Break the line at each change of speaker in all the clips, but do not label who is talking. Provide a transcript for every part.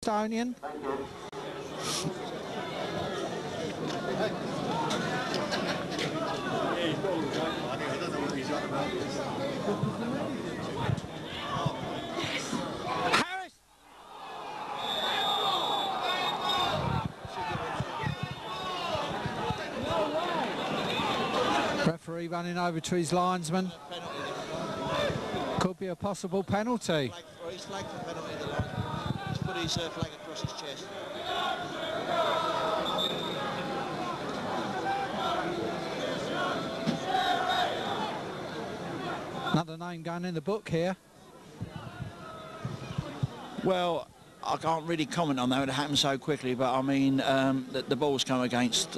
Kingstonian. Harris. Referee running over to his linesman. Could be a possible penalty.
He's flagged for penalty at the line. He's put his flag across his chest.
Another name going in the book here.
Well, I can't really comment on that. It happened so quickly, but I mean, the ball's come against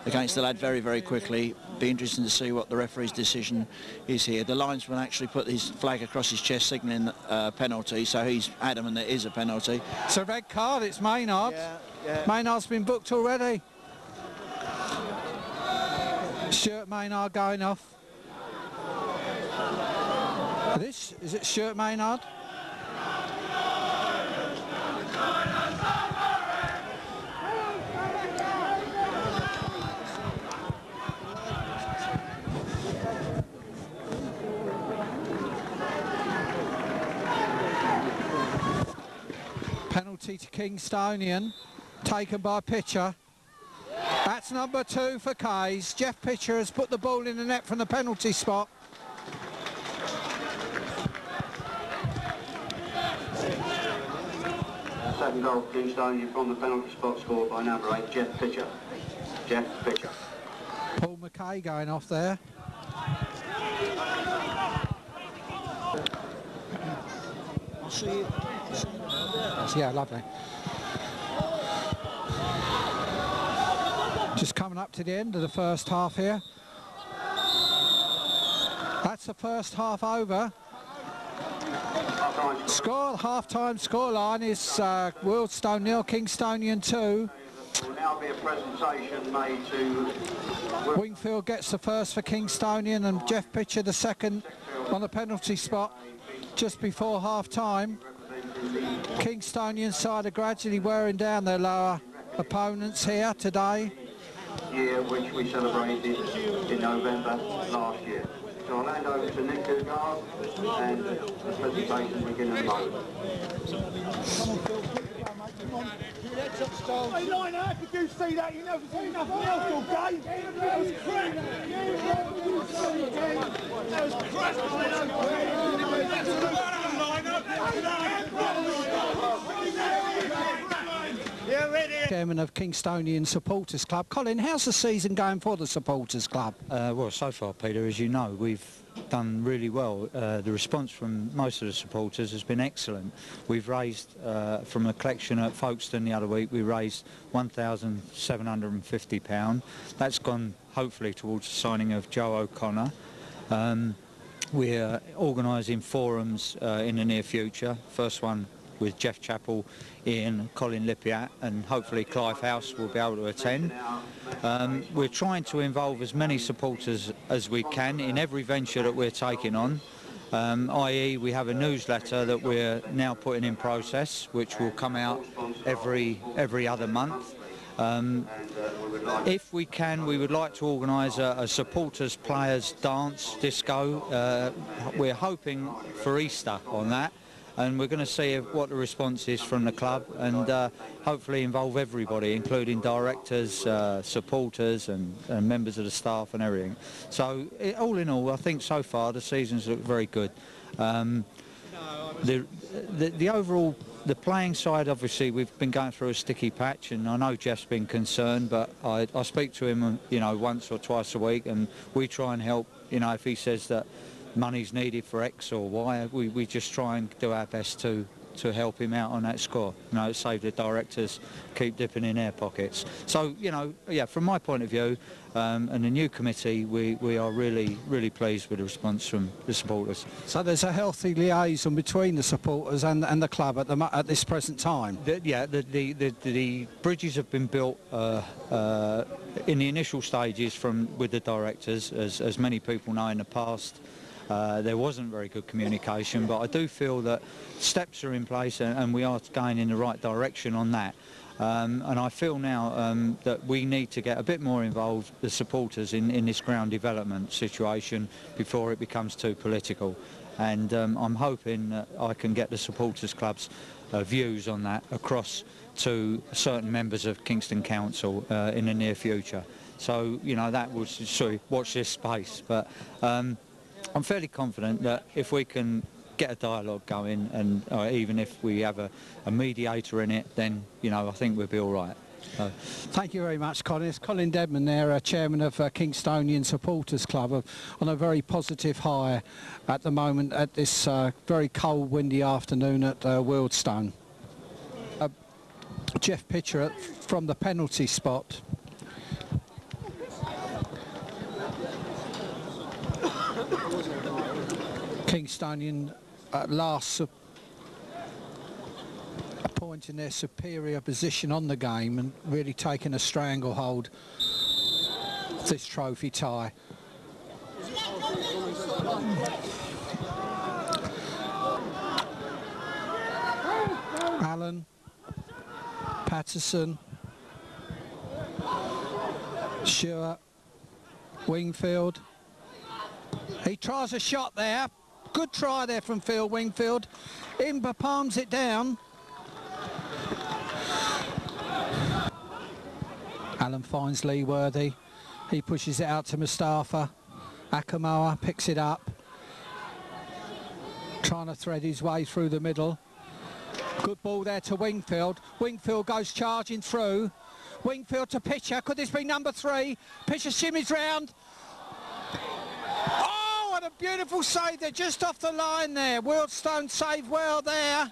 the lad very, very quickly. Be interesting to see what the referee's decision is here. The linesman actually put his flag across his chest, signalling penalty, so he's adamant there is a penalty.
It's a red card. It's Maynard.
Yeah.
Maynard's been booked already. Stuart Maynard going off. Is it Stuart Maynard? Penalty to Kingstonian, taken by Pitcher. That's number 2 for Kays. Jeff Pitcher has put the ball in the net from the penalty spot.
Second goal for Kingstonian from the penalty spot, scored by number 8, Jeff Pitcher. Jeff Pitcher.
Paul McKay going off there.
I'll see you.
Yeah, lovely. Just coming up to the end of the first half here. That's the first half over. Score, half-time scoreline is Wealdstone 0, Kingstonian 2.
There will now be a presentation made to...
Wingfield gets the first for Kingstonian and Jeff Pitcher the second on the penalty spot just before half-time. Kingstonian side are gradually wearing down their lower opponents here today.
Year which we celebrated in November last year. So I'll hand over to Nick Dugard and the presentation begin in a moment.
Hey, Liner, if you see that, you know there's nothing else all day. That was crap. That was crap,
Chairman of Kingstonian Supporters Club. Colin, how's the season going for the Supporters Club?
Well, so far, Peter, as you know, we've done really well. The response from most of the supporters has been excellent. We've raised, from a collection at Folkestone the other week, we raised £1,750. That's gone, hopefully, towards the signing of Joe O'Connor. We're organising forums in the near future. First one with Jeff Chappell, Ian, Colin Lippiat, and hopefully Clive House will be able to attend. We're trying to involve as many supporters as we can in every venture that we're taking on, i.e. we have a newsletter that we're now putting in process, which will come out every other month. If we can, we would like to organise a supporters players dance disco. We're hoping for Easter on that. And we're going to see what the response is from the club and hopefully involve everybody, including directors, supporters and members of the staff and everything. So all in all, I think so far the season's looked very good. The overall, the playing side, obviously we've been going through a sticky patch, and I know Jeff's been concerned, but I speak to him, you know, once or twice a week, and we try and help. You know, if he says that money's needed for X or Y, we just try and do our best to help him out on that score. You know, save the directors keep dipping in their pockets. So, you know, yeah, from my point of view, and the new committee, we are really pleased with the response from the supporters.
So there's a healthy liaison between the supporters and the club at this present time?
The bridges have been built in the initial stages with the directors, as many people know in the past. there wasn't very good communication, but I do feel that steps are in place and we are going in the right direction on that. And I feel now that we need to get a bit more involved, the supporters, in this ground development situation before it becomes too political. And I'm hoping that I can get the supporters club's views on that across to certain members of Kingston Council in the near future. So, you know, that was, sorry, watch this space. But I'm fairly confident that if we can get a dialogue going, and even if we have a mediator in it, then, you know, I think we'll be all right.
Thank you very much, Colin. It's Colin Dedman there, chairman of Kingstonian Supporters Club, on a very positive high at the moment at this very cold, windy afternoon at Wealdstone. Jeff Pitcher from the penalty spot. Kingstonian at last appointing their superior position on the game and really taking a stranglehold of this trophy tie. Allen, Patterson, Stewart, Wingfield. He tries a shot there. Good try there from Phil Wingfield. Imber palms it down. Allen finds Lee Worthy. He pushes it out to Mustafa. Akamoa picks it up. Trying to thread his way through the middle. Good ball there to Wingfield. Wingfield goes charging through. Wingfield to Pitcher. Could this be number 3? Pitcher shimmies round. Oh, what a beautiful save there, just off the line there. Wealdstone saved well there.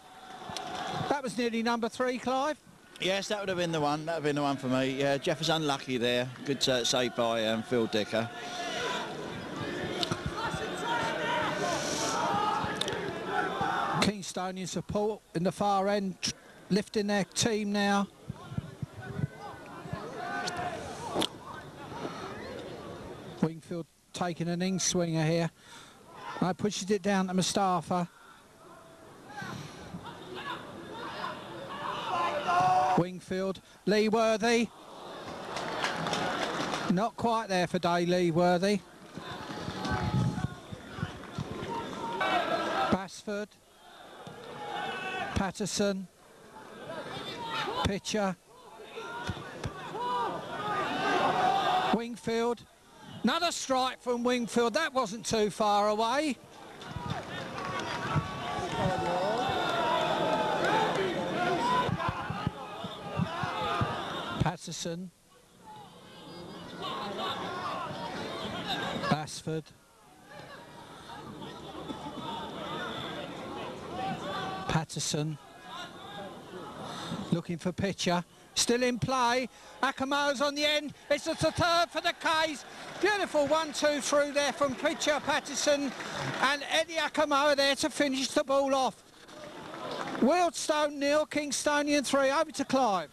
That was nearly number 3, Clive.
Yes, that would have been the one. That would have been the one for me. Yeah, Jeff was unlucky there. Good save by Phil Dicker.
Kingstonian support in the far end, lifting their team now. Wingfield taking an in-swinger here. Pushes it down to Mustafa. Wingfield, Lee Worthy. Not quite there for Day Lee Worthy. Basford. Patterson. Pitcher. Wingfield. Another strike from Wingfield. That wasn't too far away. Patterson. Basford. Patterson. Looking for Pitcher. Still in play. Akamoa's on the end. It's a third for the K's. Beautiful 1-2 through there from Pitcher, Patterson and Eddie Akamoa there to finish the ball off. Wealdstone 0, Kingstonian 3. Over to Clive.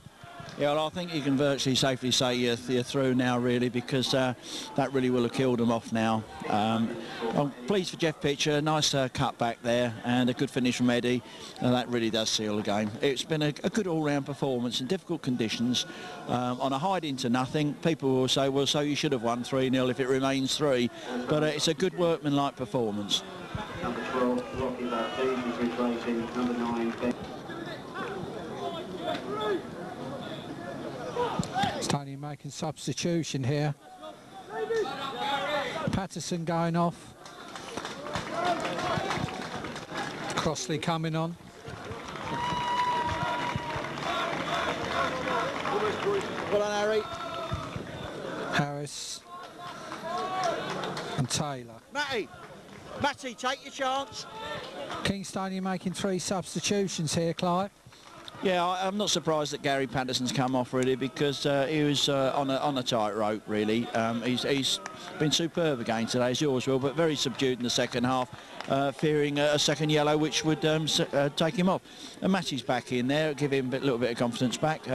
Yeah, well, I think you can virtually safely say you're through now, really, because that really will have killed them off now. I'm pleased for Jeff Pitcher, nice cut back there, and a good finish from Eddie, and that really does seal the game. It's been a good all-round performance in difficult conditions, on a hide into nothing. People will say, well, so you should have won 3-0 if it remains 3, but it's a good workmanlike performance.
Number 12, Rocky Baptiste is replacing number 9, Ben.
Tony making substitution here. Patterson going off. Crossley coming on.
Well done, Harry.
Harris and Taylor.
Matty, take your chance.
Kingstonian making 3 substitutions here, Clive.
Yeah, I'm not surprised that Gary Patterson's come off, really, because he was on a tight rope, really. He's been superb again today, as yours will, but very subdued in the second half, fearing a second yellow, which would take him off. And Matty's back in there, give him a little bit of confidence back.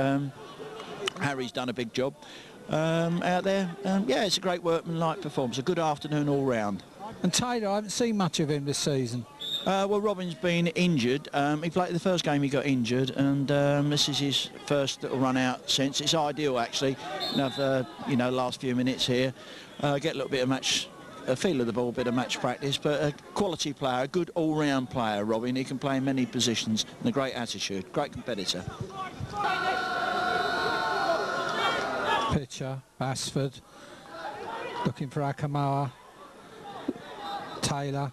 Harry's done a big job out there. Yeah, it's a great workmanlike performance, a good afternoon all round.
And Taylor, I haven't seen much of him this season.
Well, Robin's been injured. He played the first game, he got injured, and this is his first little run out since. It's ideal, actually. Have last few minutes here, get a little bit of a feel of the ball, a bit of match practice, but a quality player, a good all-round player, Robin. He can play in many positions and a great attitude, great competitor.
Pitcher, Basford, looking for Akamoa. Taylor,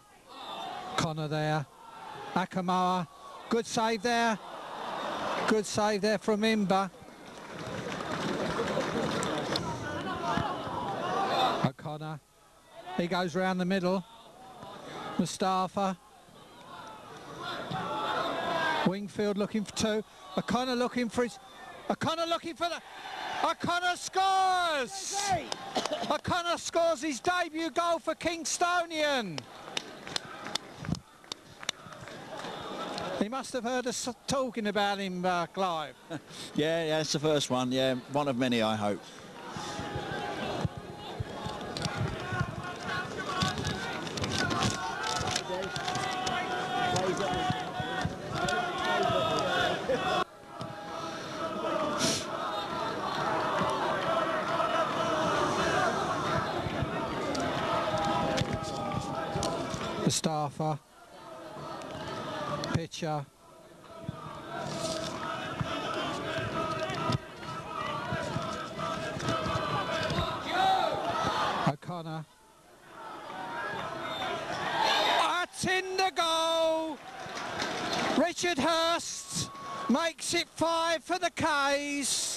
Connor there, Akamoa, good save there from Imber. O'Connor, he goes round the middle. Mustafa, Wingfield looking for two. O'Connor looking for the. O'Connor scores! O'Connor scores his debut goal for Kingstonian. He must have heard us talking about him, Clive.
Yeah, it's the first one. Yeah, one of many, I hope.
Mustafa, pitcher, O'Connor, that's in the goal. Richard Hurst makes it 5 for the K's.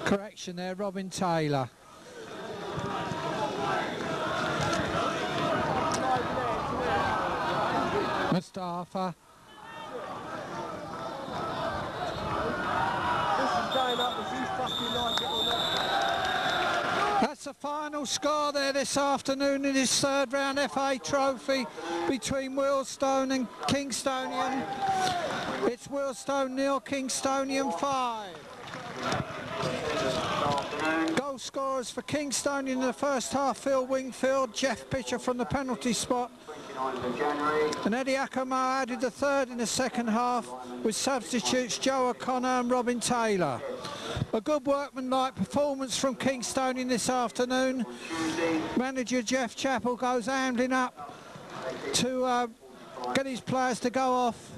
Correction there, Robin Taylor. Mustafa. That's the final score there this afternoon in his third round FA Trophy between Wealdstone and Kingstonian. It's Wealdstone 0, Kingstonian 5. Goal scorers for Kingstonian in the first half: Phil Wingfield, Jeff Pitcher from the penalty spot, and Eddie Akamoa added the third in the second half with substitutes Joe O'Connor and Robin Taylor. A good workmanlike performance from Kingstonian this afternoon. Manager Jeff Chappell goes ambling up to get his players to go off.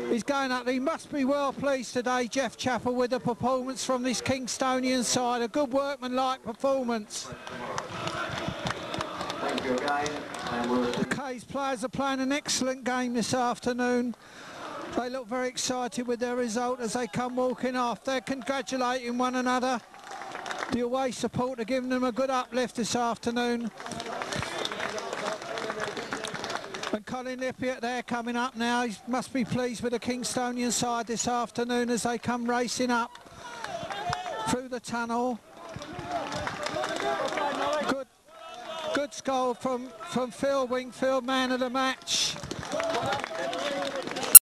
He's going up. He must be well pleased today, Jeff Chappell, with the performance from this Kingstonian side. A good workmanlike performance.
Thank you again.
The K's players are playing an excellent game this afternoon. They look very excited with their result as they come walking off. They're congratulating one another. The away support are giving them a good uplift this afternoon. And Colin Lippiott there coming up now. He must be pleased with the Kingstonian side this afternoon as they come racing up through the tunnel. Good goal from Phil Wingfield, man of the match.